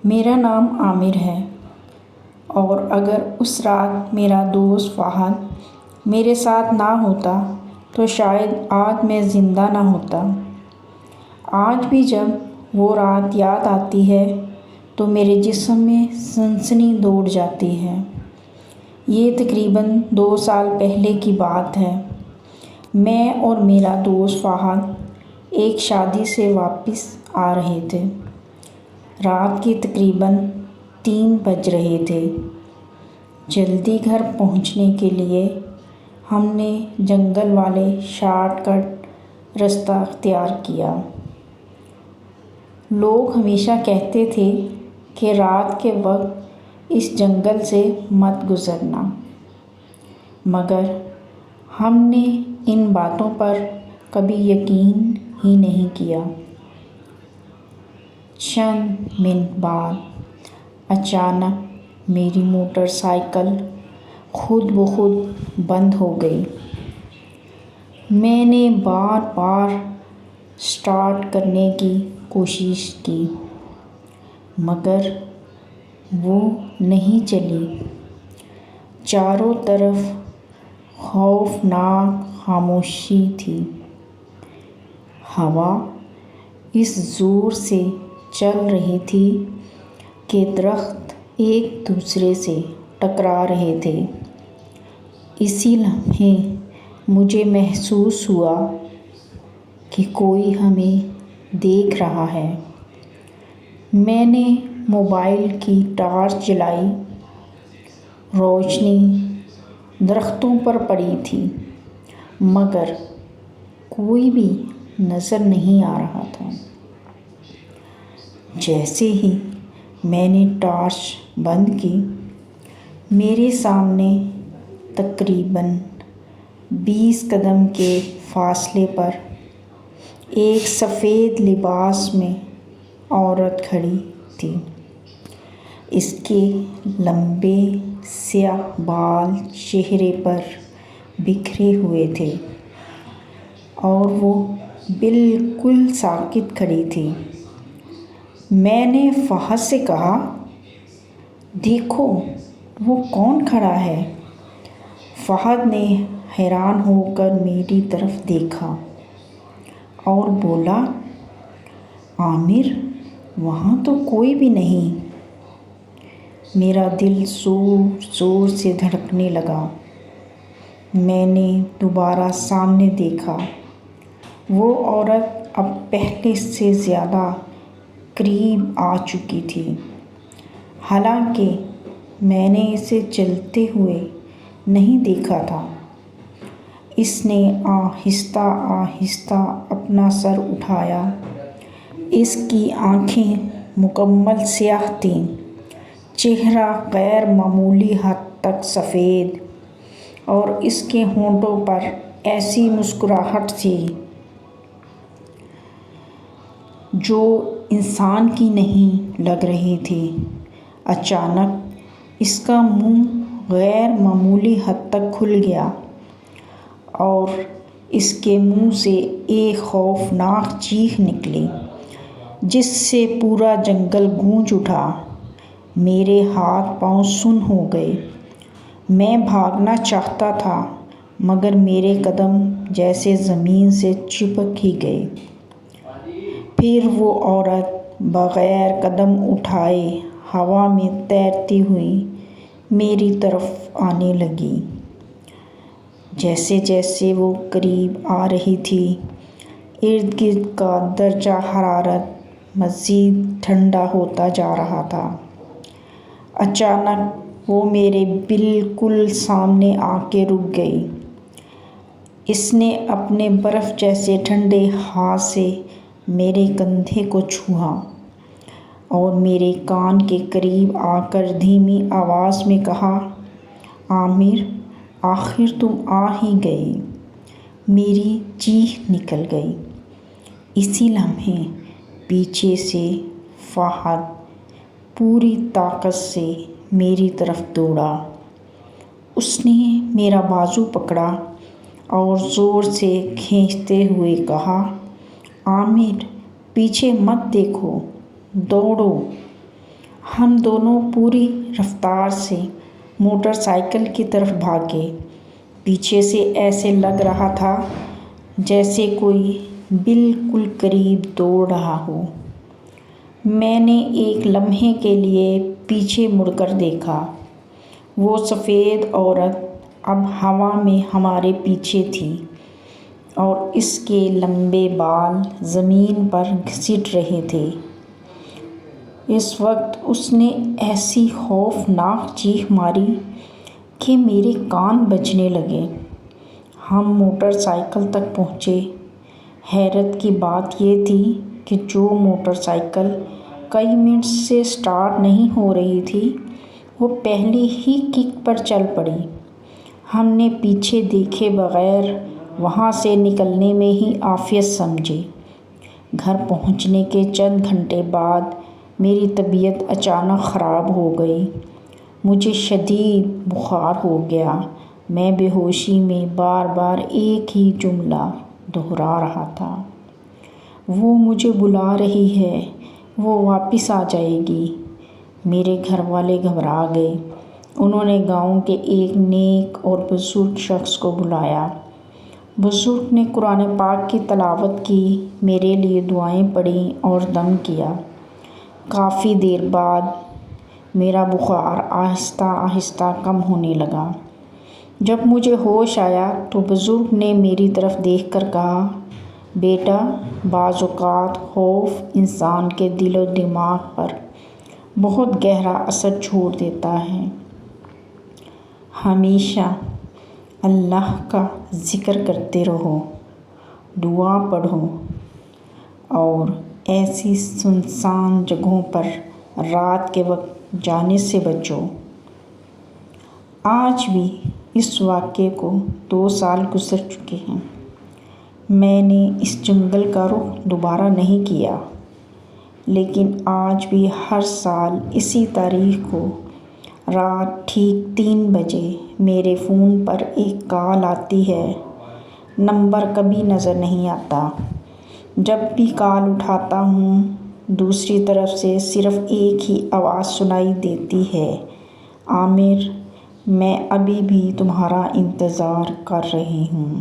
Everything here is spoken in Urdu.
میرا نام عامر ہے اور اگر اس رات میرا دوست فہد میرے ساتھ نہ ہوتا تو شاید آج میں زندہ نہ ہوتا۔ آج بھی جب وہ رات یاد آتی ہے تو میرے جسم میں سنسنی دوڑ جاتی ہے۔ یہ تقریباً 2 سال پہلے کی بات ہے۔ میں اور میرا دوست فہد ایک شادی سے واپس آ رہے تھے۔ رات کے تقریباً 3 بج رہے تھے۔ جلدی گھر پہنچنے کے لیے ہم نے جنگل والے شارٹ کٹ راستہ اختیار کیا۔ لوگ ہمیشہ کہتے تھے کہ رات کے وقت اس جنگل سے مت گزرنا، مگر ہم نے ان باتوں پر کبھی یقین ہی نہیں کیا۔ چند منٹ بعد اچانک میری موٹر سائیکل خود بخود بند ہو گئی۔ میں نے بار بار اسٹارٹ کرنے کی کوشش کی مگر وہ نہیں چلی۔ چاروں طرف خوفناک خاموشی تھی۔ ہوا اس زور سے چل رہی تھی کہ درخت ایک دوسرے سے ٹکرا رہے تھے۔ اسی لمحے مجھے محسوس ہوا کہ کوئی ہمیں دیکھ رہا ہے۔ میں نے موبائل کی ٹارچ جلائی۔ روشنی درختوں پر پڑی تھی مگر کوئی بھی نظر نہیں آ رہا تھا۔ جیسے ہی میں نے ٹارچ بند کی، میرے سامنے تقریباً 20 قدم کے فاصلے پر ایک سفید لباس میں عورت کھڑی تھی۔ اس کے لمبے سیاہ بال چہرے پر بکھرے ہوئے تھے اور وہ بالکل ساکت کھڑی تھی۔ میں نے فہد سے کہا، "دیکھو، وہ کون کھڑا ہے؟" فہد نے حیران ہو کر میری طرف دیکھا اور بولا، "عامر، وہاں تو کوئی بھی نہیں۔" میرا دل زور زور سے دھڑکنے لگا۔ میں نے دوبارہ سامنے دیکھا۔ وہ عورت اب پہلے سے زیادہ قریب آ چکی تھی، حالانکہ میں نے اسے چلتے ہوئے نہیں دیکھا تھا۔ اس نے آہستہ آہستہ اپنا سر اٹھایا۔ اس کی آنکھیں مکمل سیاہ تھیں، چہرہ غیر معمولی حد تک سفید، اور اس کے ہونٹوں پر ایسی مسکراہٹ تھی جو انسان کی نہیں لگ رہی تھی۔ اچانک اس کا منہ غیر معمولی حد تک کھل گیا اور اس کے منہ سے ایک خوفناک چیخ نکلی جس سے پورا جنگل گونج اٹھا۔ میرے ہاتھ پاؤں سن ہو گئے۔ میں بھاگنا چاہتا تھا مگر میرے قدم جیسے زمین سے چپک ہی گئے۔ پھر وہ عورت بغیر قدم اٹھائے ہوا میں تیرتی ہوئی میری طرف آنے لگی۔ جیسے جیسے وہ قریب آ رہی تھی، ارد گرد کا درجہ حرارت مزید ٹھنڈا ہوتا جا رہا تھا۔ اچانک وہ میرے بالکل سامنے آ کے رک گئی۔ اس نے اپنے برف جیسے ٹھنڈے ہاتھ سے میرے کندھے کو چھوا اور میرے کان کے قریب آ کر دھیمی آواز میں کہا، "عامر، آخر تم آ ہی گئے۔" میری چیخ نکل گئی۔ اسی لمحے پیچھے سے فہد پوری طاقت سے میری طرف دوڑا۔ اس نے میرا بازو پکڑا اور زور سے کھینچتے ہوئے کہا، "عامر، پیچھے مت دیکھو، دوڑو۔" ہم دونوں پوری رفتار سے موٹر سائیکل کی طرف بھاگے۔ پیچھے سے ایسے لگ رہا تھا جیسے کوئی بالکل قریب دوڑ رہا ہو۔ میں نے ایک لمحے کے لیے پیچھے مڑ کر دیکھا۔ وہ سفید عورت اب ہوا میں ہمارے پیچھے تھی اور اس کے لمبے بال زمین پر گھسٹ رہے تھے۔ اس وقت اس نے ایسی خوفناک چیخ ماری کہ میرے کان بجنے لگے۔ ہم موٹر سائیکل تک پہنچے۔ حیرت کی بات یہ تھی کہ جو موٹر سائیکل کئی منٹ سے سٹارٹ نہیں ہو رہی تھی وہ پہلی ہی کک پر چل پڑی۔ ہم نے پیچھے دیکھے بغیر وہاں سے نکلنے میں ہی عافیت سمجھی۔ گھر پہنچنے کے چند گھنٹے بعد میری طبیعت اچانک خراب ہو گئی۔ مجھے شدید بخار ہو گیا۔ میں بے ہوشی میں بار بار ایک ہی جملہ دہرا رہا تھا، وہ مجھے بلا رہی ہے، وہ واپس آ جائے گی۔ میرے گھر والے گھبرا گئے۔ انہوں نے گاؤں کے ایک نیک اور بزرگ شخص کو بلایا۔ بزرگ نے قرآن پاک کی تلاوت کی، میرے لیے دعائیں پڑھیں اور دم کیا۔ کافی دیر بعد میرا بخار آہستہ آہستہ کم ہونے لگا۔ جب مجھے ہوش آیا تو بزرگ نے میری طرف دیکھ کر کہا، بیٹا، بعض اوقات خوف انسان کے دل و دماغ پر بہت گہرا اثر چھوڑ دیتا ہے۔ ہمیشہ اللہ کا ذکر کرتے رہو، دعا پڑھو اور ایسی سنسان جگہوں پر رات کے وقت جانے سے بچو۔ آج بھی اس واقعے کو 2 سال گزر چکے ہیں۔ میں نے اس جنگل کا رخ دوبارہ نہیں کیا، لیکن آج بھی ہر سال اسی تاریخ کو رات ٹھیک 3 بجے میرے فون پر ایک کال آتی ہے۔ نمبر کبھی نظر نہیں آتا۔ جب بھی کال اٹھاتا ہوں دوسری طرف سے صرف ایک ہی آواز سنائی دیتی ہے، عامر، میں ابھی بھی تمہارا انتظار کر رہی ہوں۔